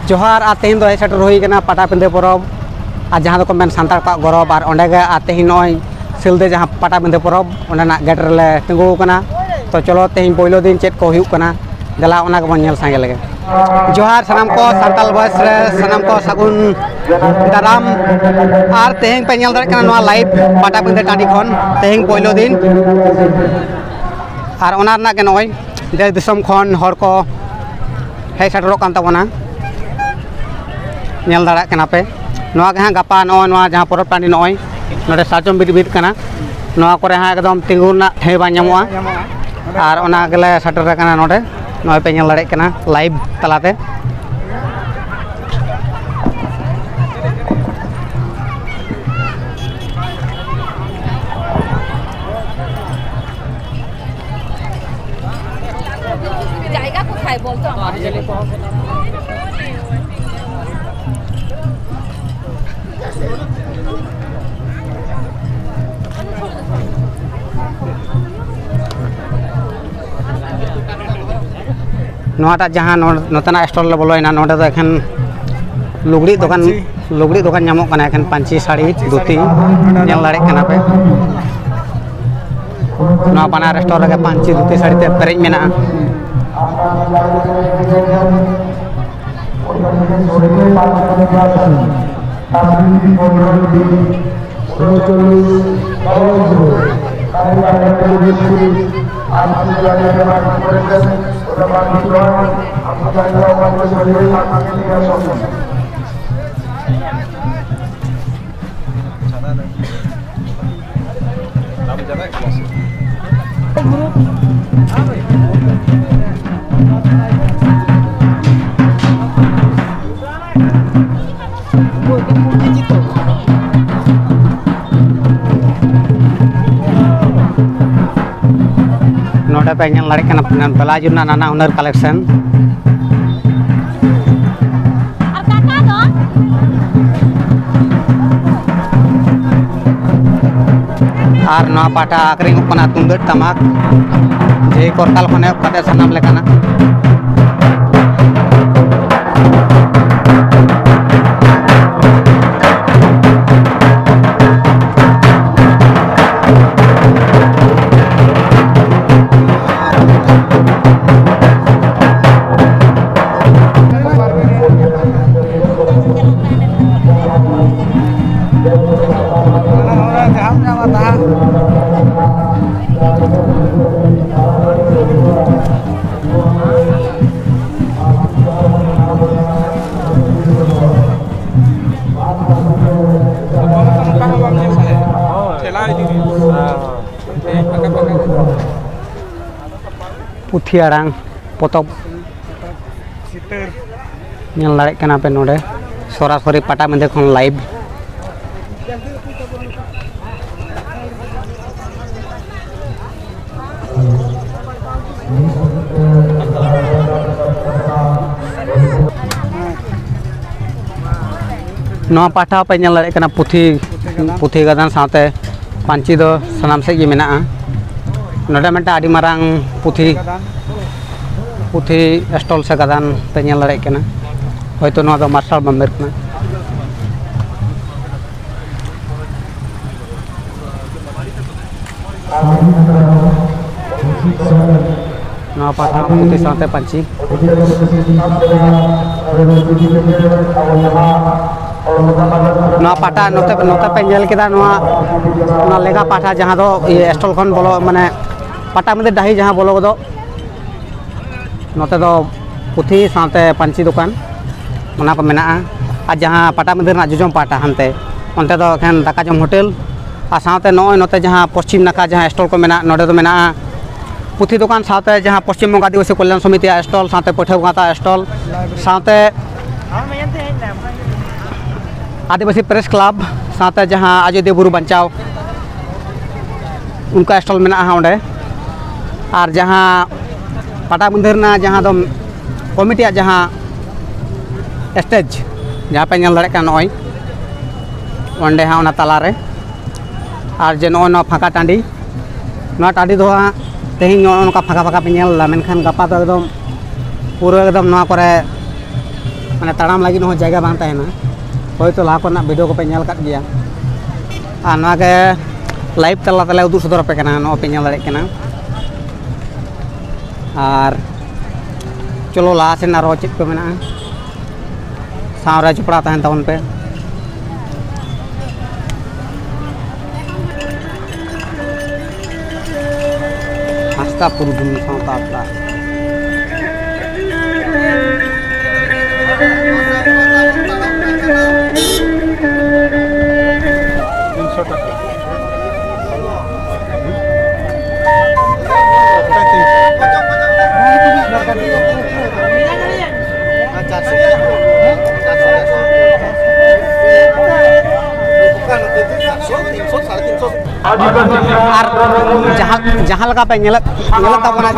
जोहार आ तेहन दो सेटर हुई कना पाटाबिंदे परब आ जहां दो को मेन सांतार का गौरव और ओंडे गे आ तेहन नय सिलदे जहां पाटाबिंदे परब ओंडेना गेट रेले तिंगु कना तो चलो तेहन पहिलो दिन चेत को हुयुक कना दला ओना को बन सांगे लगे जोहार सनाम को सांताल बस रे सनाम को सगुन दाराम और तेहन पे नेल दरे कना नोआ लाइव पाटाबिंदे टाडी खन तेहन पहिलो दिन और ओना रना के नय देश दिसम खन हर को हे सेटरो कान ताबोना नेल दाड़ा कना पे नोआ के हां गपा नोआ जहां परब टाडी नय नोडे साचम बिद कना नोआ करे हां एकदम तिंगुना ठे बा ᱧᱟᱢᱚᱜᱼᱟ और ओना गेले सेटर कना नोडे नोय पे नेल दाड़े कना लाइव तलाते जाएगा को खाए बोल तो नोटा जहां नोतना स्टॉल ले बोलोइना नोडे तो एखन लुगड़ी दुकान ᱧᱟᱢᱚᱜ कना एखन पांची साड़ी धोती नेल दाड़े कना पे नोआ बानार स्टोर रे पांची धोती साड़ी ते पेरेज मेना नोडे पे नेल दाड़े कना ब्लाउज ना नाना हुनर कलेक्शन और नोआ पाटा आकरिंग कना तुंदड़ तमाक जे कोरताल खने कते सनाम लेकाना पुथी आड़ांग पोतब नेल दाड़े कना पे नोडे सरासरि पाटाबिंदे खन लाइव नोआ पाटा पे नेल दाड़े कना पुथी गदान साथे पांची दो सनाम से गे मेना नोडे मेटा आडी मारांग पुथी स्टॉल से गदान पे नेल दाड़े कना होयतो नोआ दो मार्शल बम्बेर कना नोआ पाटा पुथी साथे पांची नोआ पाटा नोते पे नेल केदा नोआ लेगा पाटा जहां दो ये स्टॉल खन बोलो माने पाटा में डाही जहां बोलो दो नोते दो पुथी साथे पांची दुकान ओना को मेना आ जहां पाटा में ना जोजम पाटा हनते ओनते दो एखन दाका जम होटल आ साथे नोते जहां पश्चिम नाका जहां स्टॉल को मेना नोडे दो मेना पुथी दुकान साथे जहां पश्चिम बंग आदिवासी कल्याण समिति स्टॉल साथे पठे गाता स्टॉल साथे आदिवासी प्रेस क्लब साथे जहां अयोध्या बुरु बचाव उनका स्टॉल मेना ओंडे और जहां पाटाबिंदे ना जहां दो कमिटी जहां स्टेज जहां पे नेल दाड़े कना नय ओंडे हां ओना तला रे और जे नोआ फाँका टाँडी नोआ टाँडी दो तेहन नोका फाँका फाँका पे नेल ला मेनखान गपा दो एकदम पूरा एकदम नोआ करे माने ताड़ाम लगी हो जगह बांग तहना होयतो लाहा करना वीडियो को पे नेल काट गया और ना के लाइव तला तले उदुग सदर पे कना नो पे नेल दाड़े कना और चलो लाहा से नारो चेक को मेना सावरा चुपड़ा तहन तवन पे हस्ता पुरुदुम सावता आपला जहाँ लगा पे नेलत तबना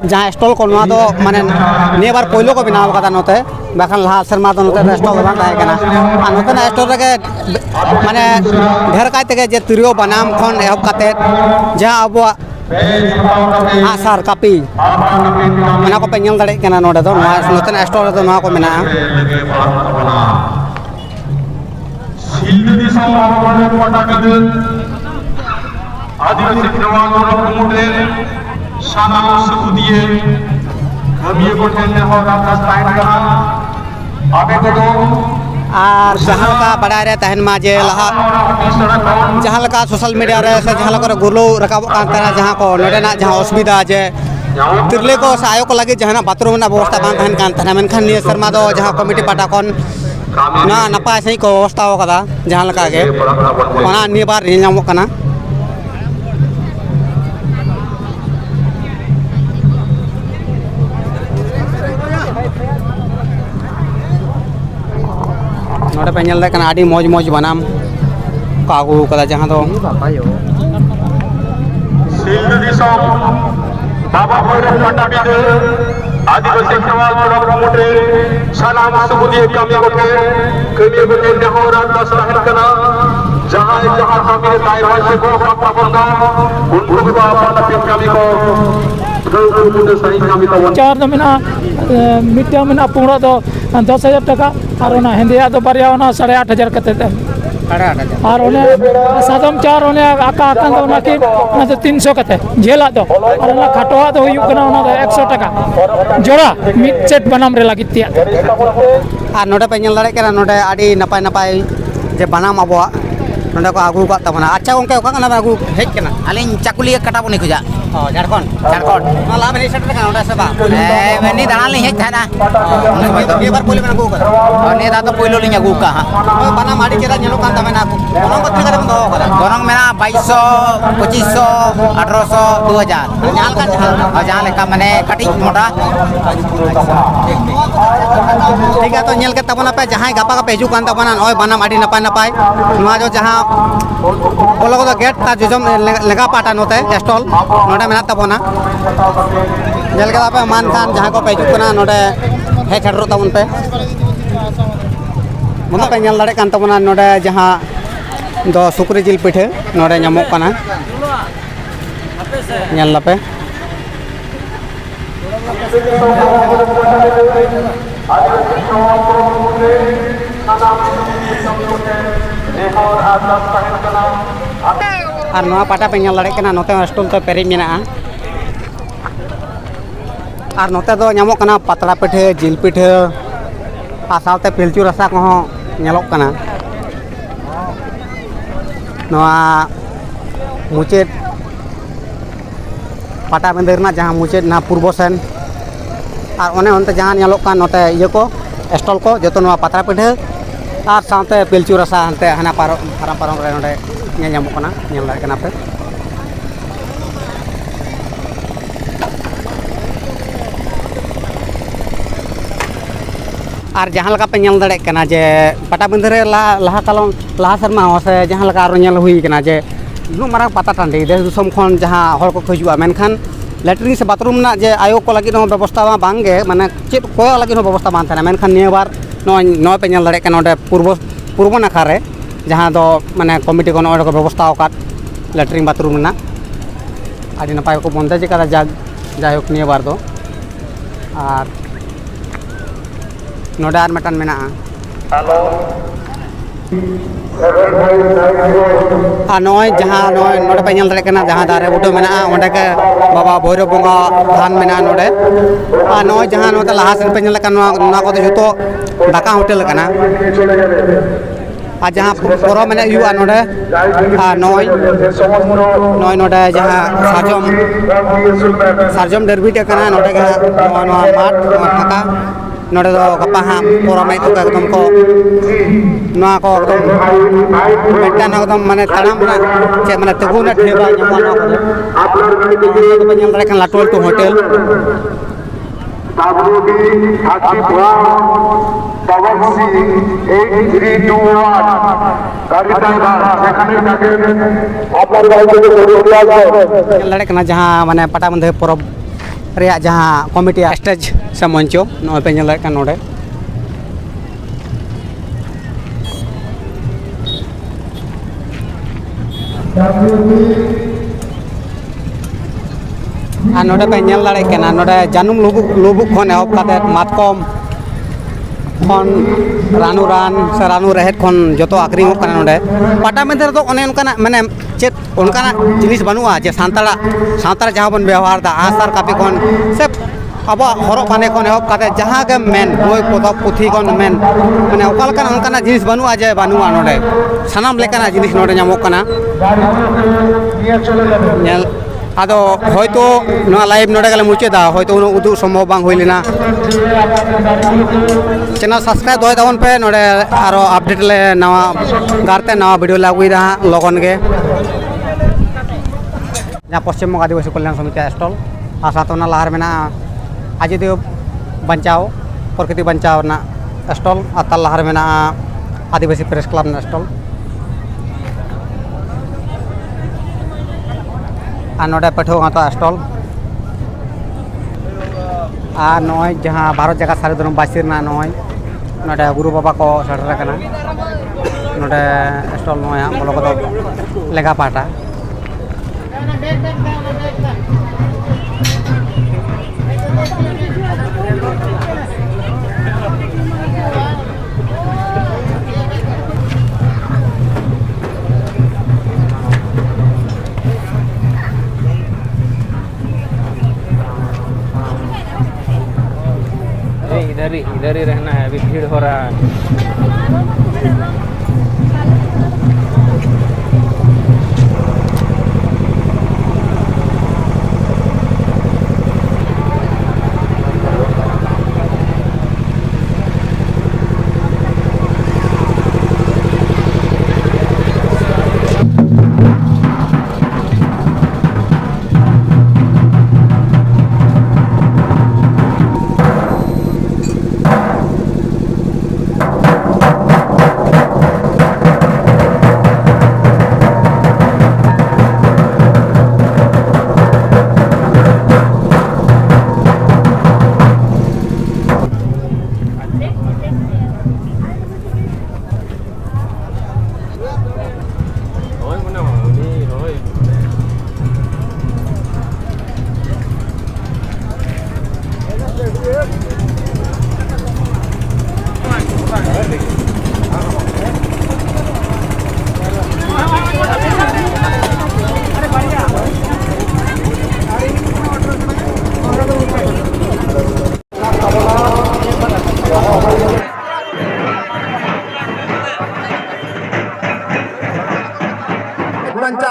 जहाँ स्टॉल को माने निये बार पहिलो को बनाव कदा नोते बाखान लहा शर्मा तो नोते स्टॉल बांग ताहे कना आ नोते स्टॉल रे माने ढेर कायते के जे तिरियो बनाम खन एहब काते जहाँ अब आसार कापी मना को पे नेल दाड़े कना नोडे दो नोते स्टॉल रे दो को मेना शिल्पी समारोह पटाकद आदिवासी खेलवाड़ कुमुटे शाना सुदिए कभी को ठेलने हो रास्ता स्टाइल करा आगे को दो और जहाँ का बड़ा रे तहन माजे लहा जहाँ लगा सोशल मीडिया रे से जहाँ लगा गुरलो रकाब कांतरा जहाँ को नोडेना जहाँ असुविधा जे तिरले को सायो को लगे जहाँ बाथरूम ना व्यवस्था बांध तहन कांतरा मेनखान निये शर्मा दो जहाँ कमिटी पाटा कोन ना नपाय सही को व्यवस्था हो कदा जहाँ लगा के ओना निये बार निये नामो कना नोडे पे नेल कना आडी मौज मौज बनाम को आगू कदा जहाँ दो शिल्पी सम बाबा भैरव पटाकद आदिवासी खेलवाड़ कुमुटे शाना सुदिए कमी को ठेलने हो रास्ता स्टाइल करा जहाँ जहाँ कमी ताई भाई को पापा बंदा उनको भी अपना कमी को चार दो मेना मिट्टी मेना पुंगड़ा तो 10,000 टका और हेंदिया तो बारिया 8,500 कते और सादम चार आका आकान तो 300 कते झेला दो और खाटोआ तो 100 टका जोड़ा मिट सेट बनाम रे लगी तिया और नोडे पे नेल दाड़े कना नोडे आडी नपाय नपाय जे बनाम आबोआ नोडे को आगू का तबना अच्छा गोंके ओका कना आगू हेज कना अलिंग चाकुलिया कटाबनी खुजा झारखंड ना ला बनी सेट कना नोडे से बा ए मनी दाना लिंग हेज थाना ये बार पहिले में आगू का और ने दा तो पहिलो लिंग अगू का ओए बनाम आडी चेदा नेलो कान तमेना कोन को तिगा दम दो करा गोरंग मेना 2200 2500 1800 2000 जहाँ लेका माने कटिज मोटा ठीक है तो नेल के तबना पे जहाँ गापा का पेजू कान तबना ओए बनाम आडी नपाय नपाय नुआ जो जहाँ बोलो को गेट ता जो लगा पाटा नोते स्टॉल नोडे मेना तबना नेल के पे मान खान जहाँ को पेजू कना नोडे हे छड़रो तबन पे मुना पे नेल दाड़े कान तबना नोडे जहाँ दो सुकरी जिल पिठे नोडे ᱧᱟᱢᱚᱜ कना नेल लापे और नवा पाटा पे नेल दाड़े कना नोते स्टॉल तो पेरेज मेना और नोते दो ᱧᱟᱢᱚᱜ कना पतड़ा पिठे जिल पिठे आ सावते पिलचू रसा को नेलोक कना नवा मुचेद पाटा बंदरना जहाँ मुचेद ना पूर्व सेन और ओने ओनते जहाँ नेलोक कान नोते इये को स्टॉल को जतो नवा पतड़ा पिठे और सावते पिलचू रसा हनते हना पारो हरा पारो रे नोडे नेल ᱧᱟᱢᱚᱜ कना नेल दाड़े कना पे और जहाँ लगा पे नेल दाड़े कना जे पाटा बंदरे लाहा कालम लाहा शर्मा से जहाँ लगा आरो नेल हुई कना जे नु मारा पाता टांडी देश दुसम खन जहाँ हर को खजुआ मेनखान लैट्रिन से बाथरूम ना जे आयो को लगी व्यवस्था बांगे माने चेत को लगी व्यवस्था बांग थाना मेनखान निया बार नय पे नेल दाड़े कना ओडे पूर्व नाखा रे जहाँ दो माने कमिटी को ओडे को व्यवस्था ओकात लैट्रिन बाथरूम ना आदि नपाय को बंदेज कदा जायहोक निया बार दो और नोडे आर मिटान मेना आ नॉय जहां नॉय नोडे पे नेल दरे कना जहां दारे बुटो मेना ओंडे के बाबा भैरव बंगा धान मेना नोडे आ नॉय जहां नोते लाहा सेन पे नेल कना ना को जतो दाका होटल कना आ जहां पोरो मेना युआ नोडे आ नॉय नोडे जहां सारजम डरबीटे कना नोडे के नो माठ फाका नोडे दो गपा हां पोरो में को एकदम को ना को एकदम मेटान एकदम माने तनाम ना चे माने तगुना ठेबा ᱧᱟᱢᱚᱜ ना को बनियम दरे kan लाटोल तो होटल WD 31 গাড়ি ড্রাইভার সেখানে থাকেন আপনার গাড়ি থেকে বেরিয়ে আসবেন लड़े कना जहां माने पटाबंधे परब रेया जहां कमिटी स्टेज से मंचो नो पे नेल का नोडे आ नोडे पे नेल लड़े कना नोडे जानुम लुबुक खन एहब काते मातकम खन रानू रान से रानू रहेत खन जतो आक्रिंग कना नोडे पटाबंधे तो ओने उनकाना माने चेत उनकाना जिनिस बनुआ जे सांतारा जहां बन व्यवहार दा आसार कापी खन से अब हर बाने खन एहब काते जहां के मेन बोय पदब पुथी खन मेन माने ओकालकाना उनकाना जिनिस बनुआ जे बनुआ नोडे सानाम लेकाना जिनिस नोडे ᱧᱟᱢᱚᱜ कना नेल आदो होयतो ना लाइव नोडे गले मुचेदा होयतो उनो उदु संभव बांग होय लेना चैनल सब्सक्राइब दोय दावन पे नोडे आरो अपडेट ले नवा गारते नवा वीडियो लागुई दा लगन गे जहां पश्चिम बंग आदिवासी कल्याण समिति स्टॉल आशा तो ना लहर मेना आजिदियो बंचाओ प्रकृति बंचाओ ना स्टॉल आताल लहर मेना आदिवासी प्रेस क्लब ना स्टॉल आ नोडे पठो गाता स्टॉल आ नॉय जहां भारत जगह सारे धर्म बासिर ना नॉय नोडे गुरु बाबा को सडर कना नोडे स्टॉल नॉय बोलो को लेगा पाटा इधर ही रहना है, अभी भीड़ हो रहा है।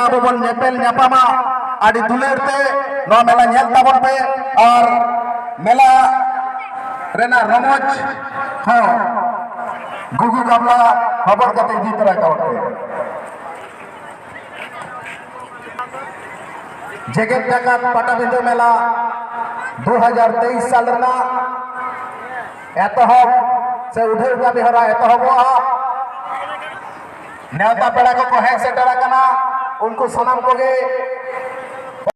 अब बन नेपेल न्यापामा आदि दुलेरते नो मेला नेल ताबन पे और मेला रेना रमोज हो गुगु गामला खबर कते दी तरह का जगत जगत पटाबिंदु मेला 2023 साल रना एतहब से उठे उठा बिहरा एतहबो नेता पेड़ा को हेड सेटर कना उनको सनम को